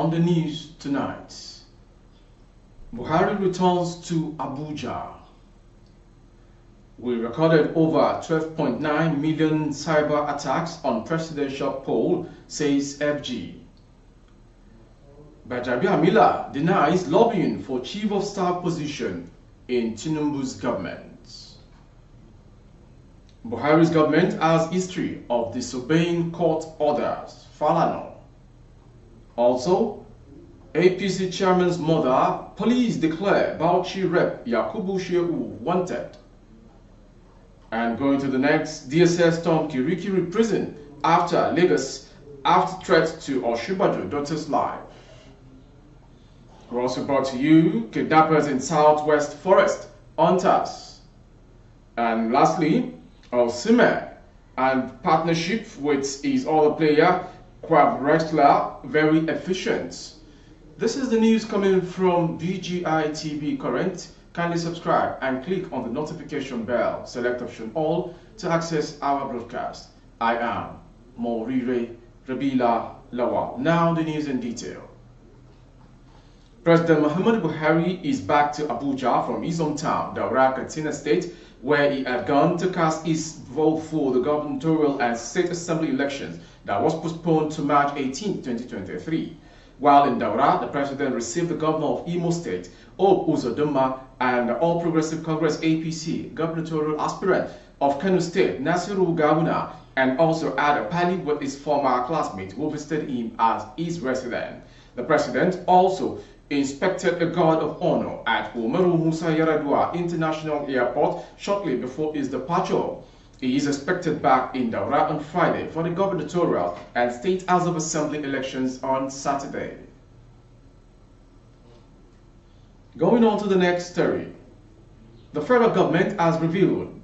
on the news tonight. Buhari returns to Abuja. We recorded over 12.9 million cyber attacks on presidential poll, says FG. Gbajabiamila denies lobbying for chief of staff position in Tinubu's government. Buhari's government has history of disobeying court orders. Falana. Also, APC chairman's mother, police declare Bauchi rep Yakubu Shehu wanted. And going to the next, DSS Atkirikiri prison after Lagos, after threat to Oshibaju daughter's life. We're also brought to you, kidnappers in Southwest Forest, hunters. And lastly, Osimhen and partnership with his other player, Kwab wrestler, very efficient. This is the news coming from BGI TV Current. Kindly subscribe and click on the notification bell. Select option all to access our broadcast. I am Morire Rabila Lawal. Now the news in detail. President Muhammadu Buhari is back to Abuja from his hometown, Daura, Katsina State, where he had gone to cast his vote for the gubernatorial and state assembly elections that was postponed to March 18, 2023. While in Daura, the president received the governor of Imo State, Hope Uzodinma, and the All Progressive Congress APC gubernatorial aspirant of Kano State, Nasiru Gawuna, and also had a party with his former classmate who visited him as his resident. The president also inspected a guard of honor at Umaru Musa Yaradua International Airport shortly before his departure. He is expected back in Daura on Friday for the gubernatorial and State House of Assembly elections on Saturday. Going on to the next story. The federal government has revealed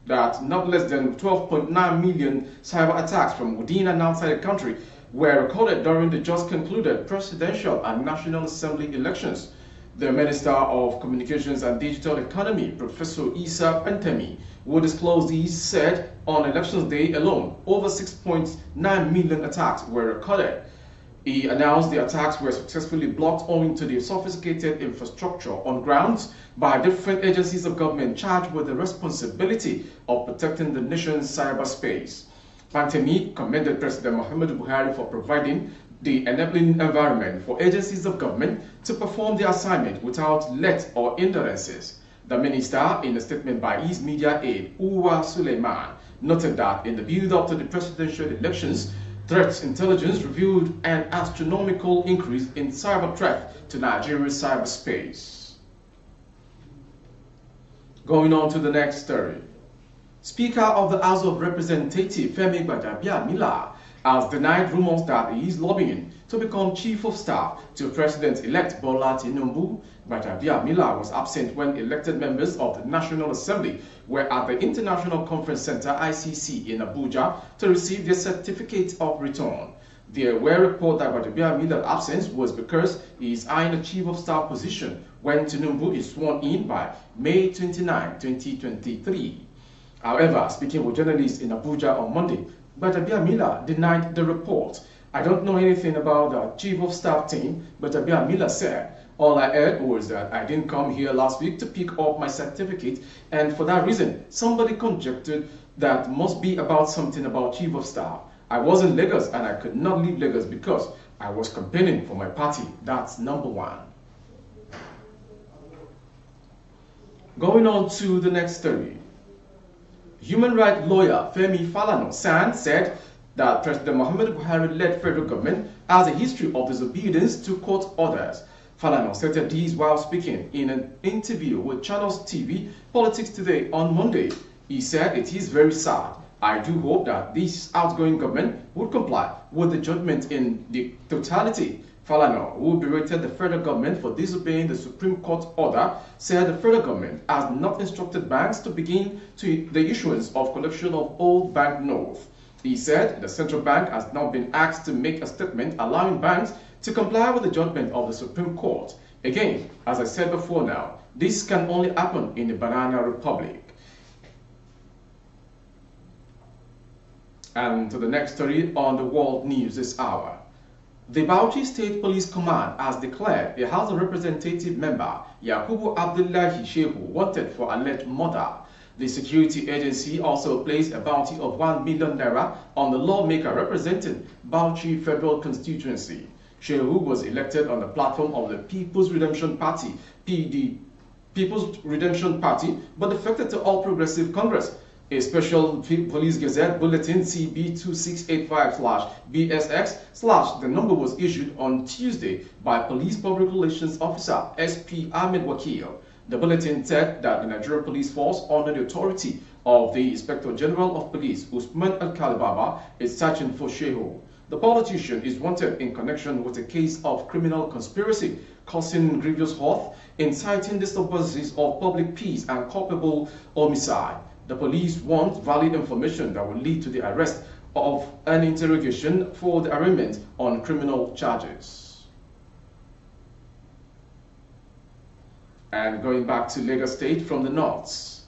that not less than 12.9 million cyber attacks from within and outside the country were recorded during the just concluded presidential and National Assembly elections. The Minister of Communications and Digital Economy, Professor Isa Pantemi, who disclosed these, said on elections day alone, over 6.9 million attacks were recorded. He announced the attacks were successfully blocked owing to the sophisticated infrastructure on grounds by different agencies of government charged with the responsibility of protecting the nation's cyberspace. Pantemi commended President Muhammadu Buhari for providing the enabling environment for agencies of government to perform their assignment without let or hindrances. The minister, in a statement by his media aide, Uwa Suleiman, noted that in the build-up to the presidential elections, threat intelligence revealed an astronomical increase in cyber threat to Nigeria's cyberspace. Going on to the next story. Speaker of the House of Representatives, Femi Gbajabiamila, has denied rumors that he is lobbying to become Chief of Staff to President-elect Bola Tinubu. Gbajabiamila was absent when elected members of the National Assembly were at the International Conference Center (ICC) in Abuja to receive their certificate of return. There were reports that Gbajabiamila's absence was because he is eyeing a Chief of Staff position when Tinubu is sworn in by May 29, 2023. However, speaking with journalists in Abuja on Monday, Gbajabiamila denied the report. I don't know anything about the Chief of Staff team, Gbajabiamila said. All I heard was that I didn't come here last week to pick up my certificate, and for that reason, somebody conjectured that must be about something about Chief of Staff. I was in Lagos and I could not leave Lagos because I was campaigning for my party. That's number one. Going on to the next story. Human rights lawyer Femi Falana said that President Muhammadu Buhari-led federal government has a history of disobedience to court orders. Falana stated this while speaking in an interview with Channels TV Politics Today on Monday. He said it is very sad. I do hope that this outgoing government would comply with the judgment in the totality. Falana, who berated the federal government for disobeying the Supreme Court order, said the federal government has not instructed banks to begin the issuance of collection of old banknotes. He said the central bank has now been asked to make a statement allowing banks to comply with the judgment of the Supreme Court. Again, as I said before now, this can only happen in the Banana Republic. And to the next story on the world news this hour. The Bauchi State Police Command has declared a House of Representative member, Yakubu Abdullahi Shehu, wanted for alleged murder. The security agency also placed a bounty of 1 million naira on the lawmaker representing Bauchi Federal Constituency. Shehu was elected on the platform of the People's Redemption Party, People's Redemption Party, but defected to All Progressive Congress. A special police gazette bulletin CB2685/BSX/ the number was issued on Tuesday by Police Public Relations Officer SP Ahmed Wakil. The bulletin said that the Nigerian Police Force, under the authority of the Inspector General of Police, Usman Al-Kalibaba, is searching for Shehu. The politician is wanted in connection with a case of criminal conspiracy, causing grievous hurt, inciting disturbances of public peace, and culpable homicide. The police want valid information that will lead to the arrest of an interrogation for the arraignment on criminal charges. And going back to Lagos State from the north,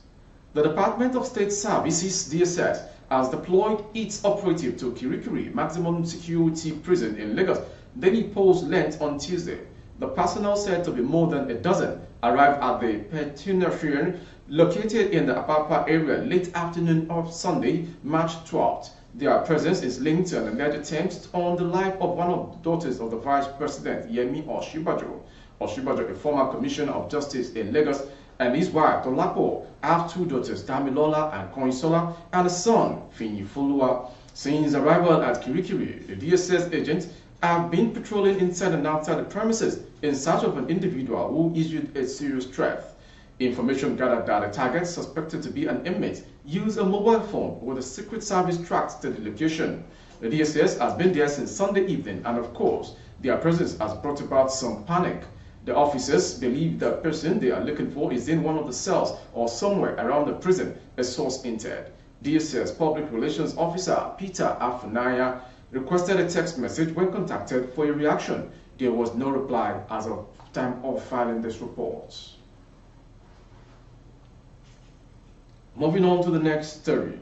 the Department of State Services, DSS, has deployed its operative to Atkirikiri maximum security prison in Lagos. Daily Post learned on Tuesday. The personnel, said to be more than a dozen, arrived at the penitentiary located in the Apapa area late afternoon of Sunday, March 12th. Their presence is linked to an alleged attempt on the life of one of the daughters of the Vice President, Yemi Oshibajo. Oshibajo, a former Commissioner of Justice in Lagos, and his wife, Dolapo, have two daughters, Damilola and Koinsola, and a son, Finyifulua. Since arrival at Kirikiri, the DSS agents have been patrolling inside and outside the premises in search of an individual who issued a serious threat. Information gathered that the target, suspected to be an inmate, used a mobile phone with a Secret Service tracked to the location. The DSS has been there since Sunday evening, and of course, their presence has brought about some panic. The officers believe the person they are looking for is in one of the cells or somewhere around the prison, a source hinted. DSS Public Relations Officer Peter Afunaya requested a text message when contacted for a reaction. There was no reply as of time of filing this report. Moving on to the next story.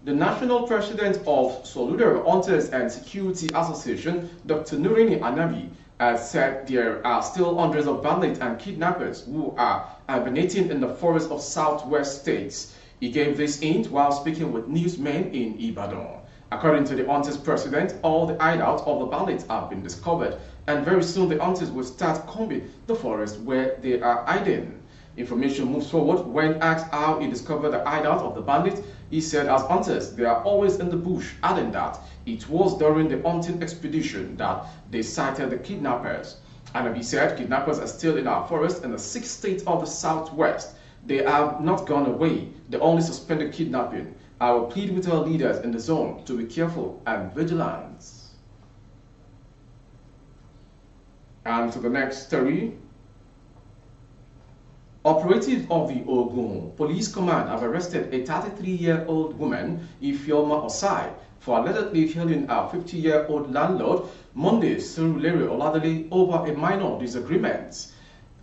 The National President of Solidar Hunters and Security Association, Dr. Nurini Anabi, has said there are still hundreds of bandits and kidnappers who are hibernating in the forests of southwest states. He gave this hint while speaking with newsmen in Ibadan. According to the hunters president, all the hideouts of the bandits have been discovered, and very soon the hunters will start combing the forest where they are hiding. Information moves forward. When asked how he discovered the hideout of the bandits, he said as hunters, they are always in the bush, adding that it was during the hunting expedition that they sighted the kidnappers. And he said kidnappers are still in our forest in the 6th state of the southwest. They have not gone away. They only suspended kidnapping. I will plead with our leaders in the zone to be careful and vigilant. And to the next story. Operatives of the Ogun Police Command have arrested a 33-year-old woman, Ifeoma Osai, for allegedly killing a 50-year-old landlord, Monday, Surulere Oladele, over a minor disagreement.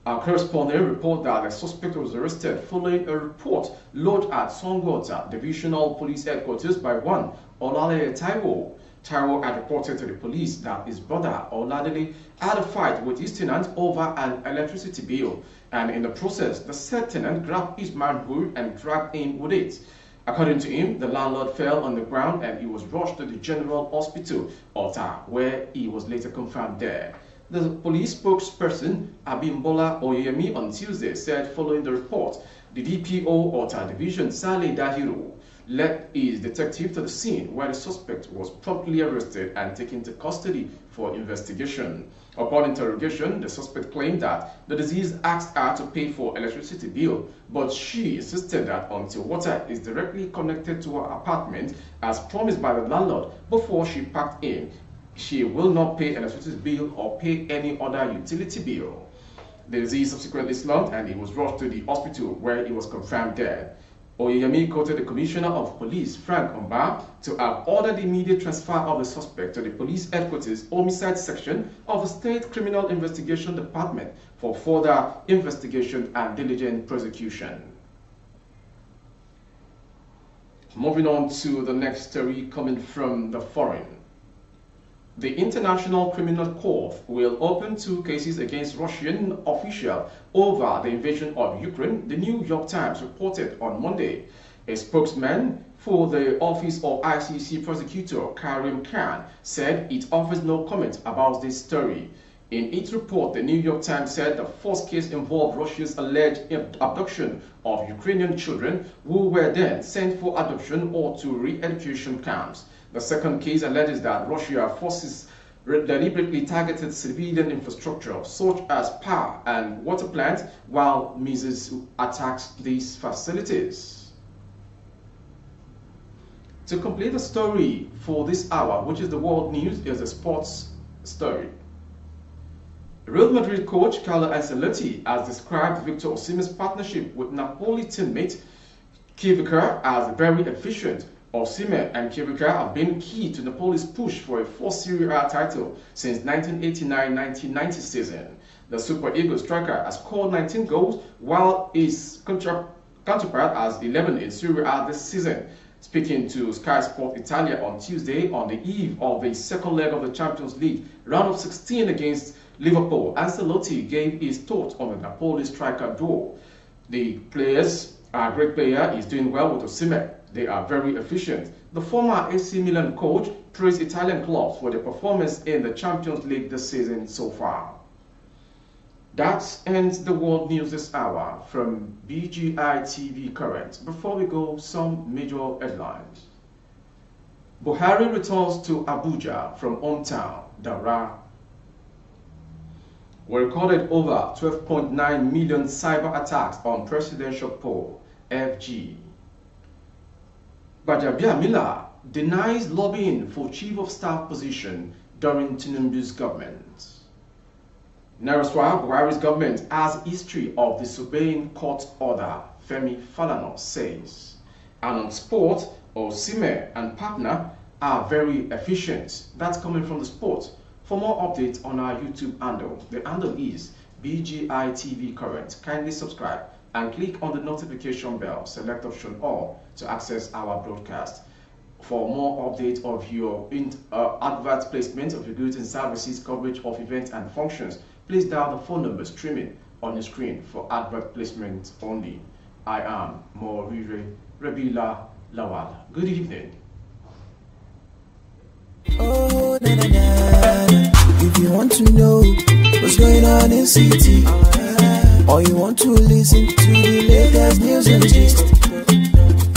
Our correspondent reported that the suspect was arrested following a report lodged at Songota Divisional Police Headquarters by one Olale Taiwo. Taiwo had reported to the police that his brother Oladele had a fight with his tenant over an electricity bill, and in the process, the said tenant grabbed his manhood and dragged him with it. According to him, the landlord fell on the ground and he was rushed to the General Hospital, Ota, where he was later confirmed dead. The police spokesperson, Abimbola Oyemi, on Tuesday said following the report, the DPO Ota Division, Saleh Dahiru, led his detective to the scene where the suspect was promptly arrested and taken to custody for investigation. Upon interrogation, the suspect claimed that the deceased asked her to pay for electricity bill, but she insisted that until water is directly connected to her apartment, as promised by the landlord before she packed in, she will not pay electricity bill or pay any other utility bill. The deceased subsequently slumped and he was rushed to the hospital where he was confirmed dead. Oyemi quoted the Commissioner of Police, Frank Omba, to have ordered the immediate transfer of the suspect to the Police Headquarters Homicide Section of the State Criminal Investigation Department for further investigation and diligent prosecution. Moving on to the next story coming from the foreign. The International Criminal Court will open 2 cases against Russian officials over the invasion of Ukraine, the New York Times reported on Monday. A spokesman for the Office of ICC Prosecutor Karim Khan said it offers no comment about this story. In its report, the New York Times said the first case involved Russia's alleged abduction of Ukrainian children who were then sent for adoption or to re-education camps. The second case alleges that Russian forces deliberately targeted civilian infrastructure such as power and water plants while missiles attacked these facilities. To complete the story for this hour, which is the world news, is a sports story. Real Madrid coach Carlo Ancelotti has described Victor Osimhen's partnership with Napoli teammate Atkirikiri as very efficient. Osimhen and Atkirikiri have been key to Napoli's push for a 4th Serie A title since 1989-1990 season. The Super Eagles striker has scored 19 goals, while his counterpart has 11 in Serie A this season. Speaking to Sky Sport Italia on Tuesday on the eve of the second leg of the Champions League round of 16 against Liverpool, Ancelotti gave his thoughts on the Napoli striker duo. The players are a great player, he's doing well with Osimhen. They are very efficient. The former AC Milan coach praised Italian clubs for their performance in the Champions League this season so far. That ends the world news this hour from BGI TV Current. Before we go, some major headlines. Buhari returns to Abuja from hometown, Dara. We recorded over 12.9 million cyber attacks on presidential poll, FG. Gbajabiamila denies lobbying for chief of staff position during Tinubu's government. Naraswa Buhari's government has history of disobeying court order, Femi Falana says. And on sport, Osimhen and partner are very efficient. That's coming from the sport. For more updates on our YouTube handle, the handle is BGI TV Current. Kindly subscribe and click on the notification bell. Select option all to access our broadcast. For more updates of your advert placement of your goods and services, coverage of events and functions, please dial the phone number streaming on the screen for advert placement only. I am Morire Rebila Lawal. Good evening. Oh, na, na, na. If you want to know what's going on in city, or you want to listen to the latest news and gist,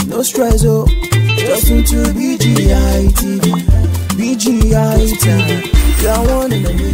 no stress, oh, just tune to BGI TV. BGI TV, you're one in a million.